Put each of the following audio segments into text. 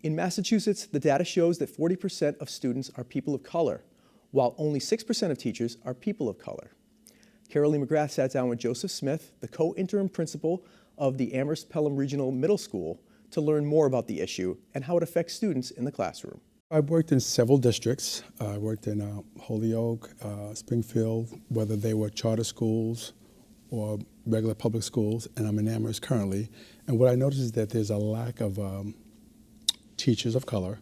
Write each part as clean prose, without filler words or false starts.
In Massachusetts, the data shows that 40% of students are people of color, while only 6% of teachers are people of color. Carolee McGrath sat down with Joseph Smith, the co-interim principal of the Amherst-Pelham Regional Middle School, to learn more about the issue and how it affects students in the classroom. I've worked in several districts. I worked in Holyoke, Springfield, whether they were charter schools or regular public schools, and I'm in Amherst currently. And what I noticed is that there's a lack of teachers of color.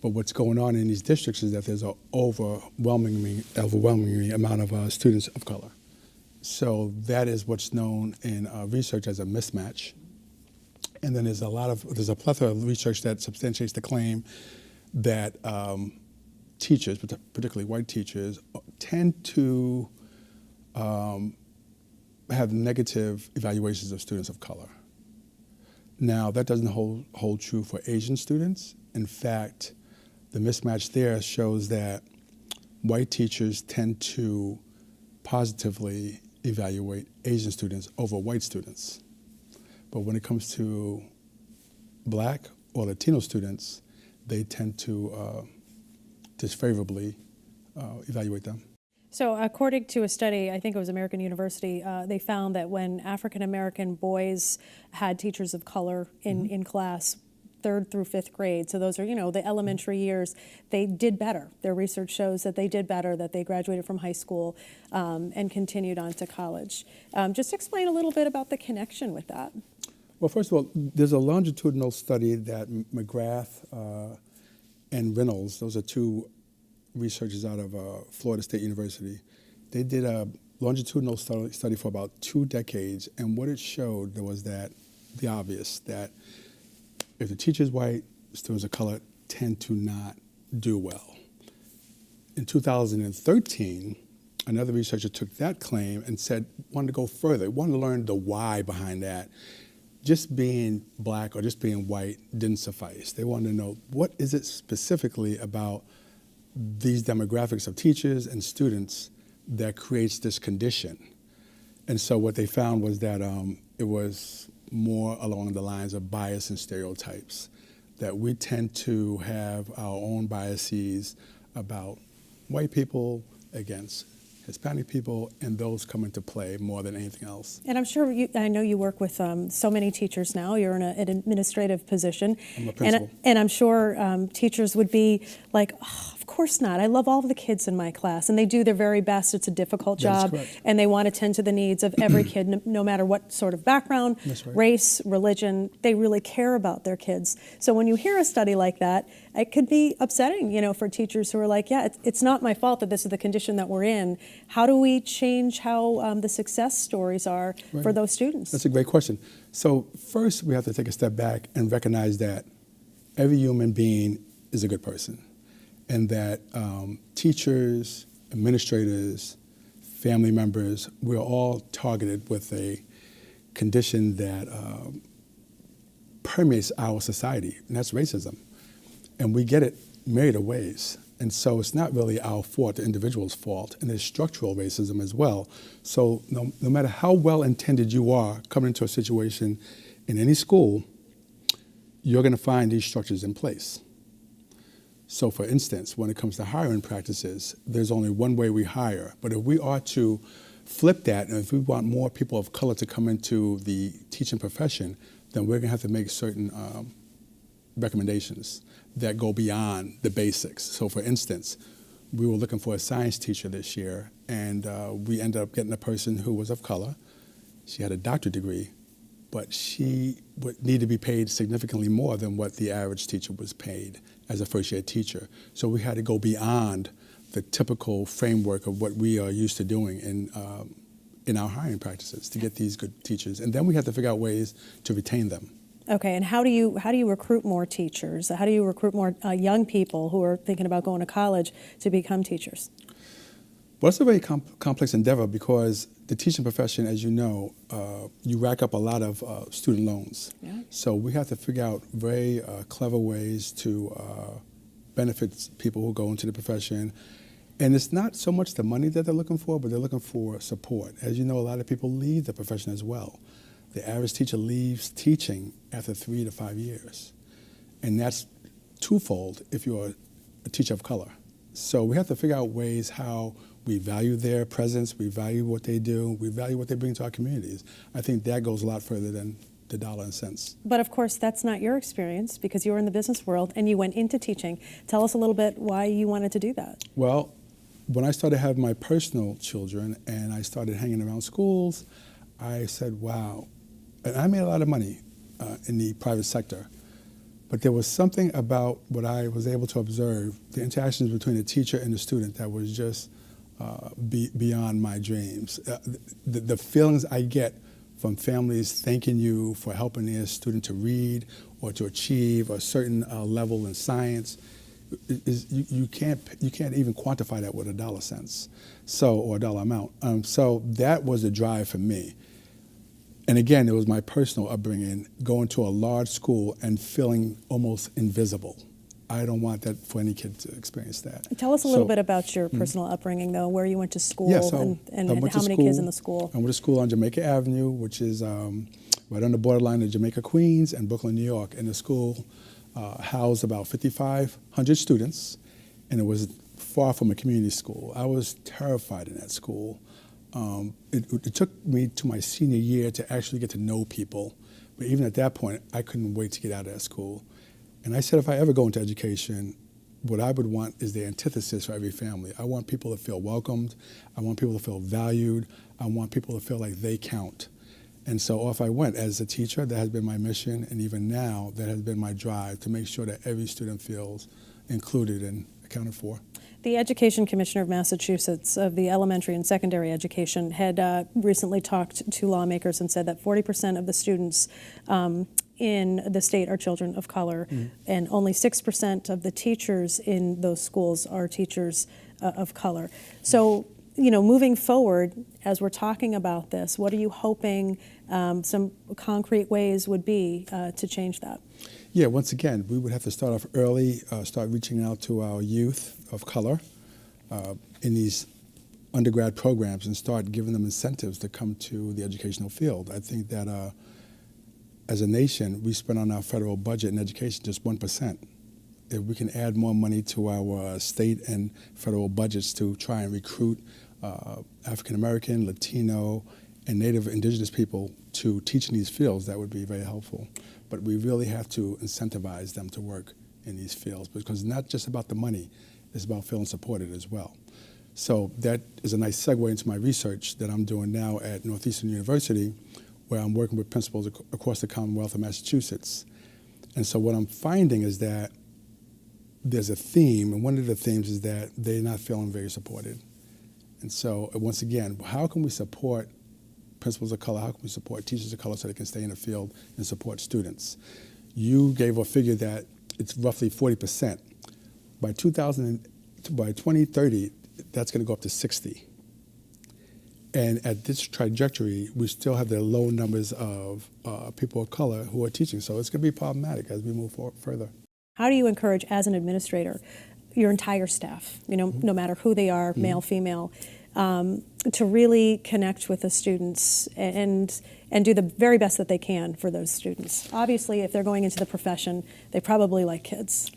But what's going on in these districts is that there's an overwhelming amount of students of color. So that is what's known in research as a mismatch. And then there's a plethora of research that substantiates the claim that teachers, particularly white teachers, tend to have negative evaluations of students of color. Now, that doesn't hold true for Asian students. In fact, the mismatch there shows that white teachers tend to positively evaluate Asian students over white students. But when it comes to Black or Latino students, they tend to disfavorably evaluate them. So according to a study, I think it was American University, they found that when African-American boys had teachers of color in class, 3rd through 5th grade, so those are, the elementary years, they did better. Their research shows that they did better, that they graduated from high school and continued on to college. Just explain a little bit about the connection with that. Well, first of all, there's a longitudinal study that McGrath and Reynolds, those are two researchers out of Florida State University, they did a longitudinal study for about 2 decades, and what it showed was that the obvious, that if the teacher is white, students of color tend to not do well. In 2013, another researcher took that claim and wanted to go further, wanted to learn the why behind that. Just being Black or just being white didn't suffice. They wanted to know, what is it specifically about these demographics of teachers and students that creates this condition? And so what they found was that it was more along the lines of bias and stereotypes, that we tend to have our own biases about white people against Hispanic people, and those come into play more than anything else. And I'm sure I know you work with so many teachers now. You're in an administrative position. I'm a principal. And I'm sure teachers would be like, oh, of course not. I love all of the kids in my class, and they do their very best. It's a difficult job, and they want to tend to the needs of every kid, no matter what sort of background, race, religion. They really care about their kids. So when you hear a study like that, it could be upsetting, for teachers who are like, yeah, it's not my fault that this is the condition that we're in. How do we change how the success stories are for those students? That's a great question. So first, we have to take a step back and recognize that every human being is a good person, and that teachers, administrators, family members, we're all targeted with a condition that permeates our society, and that's racism. And we get it myriad of ways. And so it's not really our fault, the individual's fault, and there's structural racism as well. So no matter how well-intended you are coming into a situation in any school, you're going to find these structures in place. So for instance, when it comes to hiring practices, there's only one way we hire. But if we are to flip that, and if we want more people of color to come into the teaching profession, then we're going to have to make certain recommendations that go beyond the basics. So for instance, we were looking for a science teacher this year, and we ended up getting a person who was of color. She had a doctorate degree, but she would need to be paid significantly more than what the average teacher was paid as a first-year teacher. So we had to go beyond the typical framework of what we are used to doing in our hiring practices to get these good teachers. And then we had to figure out ways to retain them. Okay, and how do you recruit more teachers? How do you recruit more young people who are thinking about going to college to become teachers? Well, it's a very complex endeavor, because the teaching profession, as you know, you rack up a lot of student loans. Yeah. So we have to figure out very clever ways to benefit people who go into the profession. And it's not so much the money that they're looking for, but they're looking for support. As you know, a lot of people leave the profession as well. The average teacher leaves teaching after 3 to 5 years. and that's twofold if you're a teacher of color. So we have to figure out ways how we value their presence, we value what they do, we value what they bring to our communities. I think that goes a lot further than the dollar and cents. But of course, that's not your experience because you were in the business world and you went into teaching. Tell us a little bit why you wanted to do that. Well, when I started having my personal children and I started hanging around schools, I said, wow. And I made a lot of money in the private sector. But there was something about what I was able to observe, the interactions between the teacher and the student, that was just beyond my dreams. The feelings I get from families thanking you for helping their student to read or to achieve a certain level in science, you can't even quantify that with a dollar cents, or a dollar amount. So that was the drive for me. And again, it was my personal upbringing, going to a large school and feeling almost invisible. I don't want that for any kid to experience that. Tell us a little bit about your personal upbringing, though, where you went to school and how many kids in the school. I went to school on Jamaica Avenue, which is right on the borderline of Jamaica, Queens, and Brooklyn, New York. And the school housed about 5,500 students, and it was far from a community school. I was terrified in that school. It took me to my senior year to actually get to know people. But even at that point, I couldn't wait to get out of that school. And I said, if I ever go into education, what I would want is the antithesis for every family. I want people to feel welcomed. I want people to feel valued. I want people to feel like they count. And so off I went as a teacher. That has been my mission. And even now, that has been my drive to make sure that every student feels included and accounted for. The Education Commissioner of Massachusetts of the elementary and secondary education had recently talked to lawmakers and said that 40% of the students in the state are children of color, and only 6% of the teachers in those schools are teachers of color. So, moving forward, as we're talking about this, what are you hoping some concrete ways would be to change that? Yeah, once again, we would have to start off early, start reaching out to our youth of color in these undergrad programs and start giving them incentives to come to the educational field. I think that as a nation, we spend on our federal budget in education just 1%. If we can add more money to our state and federal budgets to try and recruit African American, Latino, and Native Indigenous people to teach in these fields, that would be very helpful. But we really have to incentivize them to work in these fields because it's not just about the money, it's about feeling supported as well. So that is a nice segue into my research that I'm doing now at Northeastern University, where I'm working with principals across the Commonwealth of Massachusetts. And so what I'm finding is that there's a theme, and one of the themes is that they're not feeling very supported. And so once again, how can we support principals of color, how can we support teachers of color so they can stay in the field and support students? You gave a figure that it's roughly 40%. By 2030, that's going to go up to 60. And at this trajectory, we still have the low numbers of people of color who are teaching. So it's going to be problematic as we move further. How do you encourage, as an administrator, your entire staff, no matter who they are, male, female, to really connect with the students and do the very best that they can for those students? Obviously, if they're going into the profession, they probably like kids.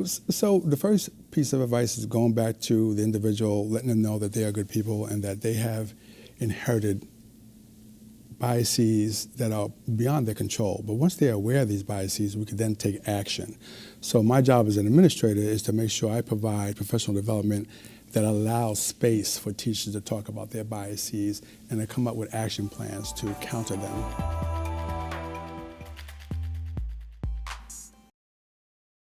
So the first piece of advice is going back to the individual, letting them know that they are good people and that they have inherited biases that are beyond their control. But once they're aware of these biases, we can then take action. So my job as an administrator is to make sure I provide professional development that allows space for teachers to talk about their biases and to come up with action plans to counter them.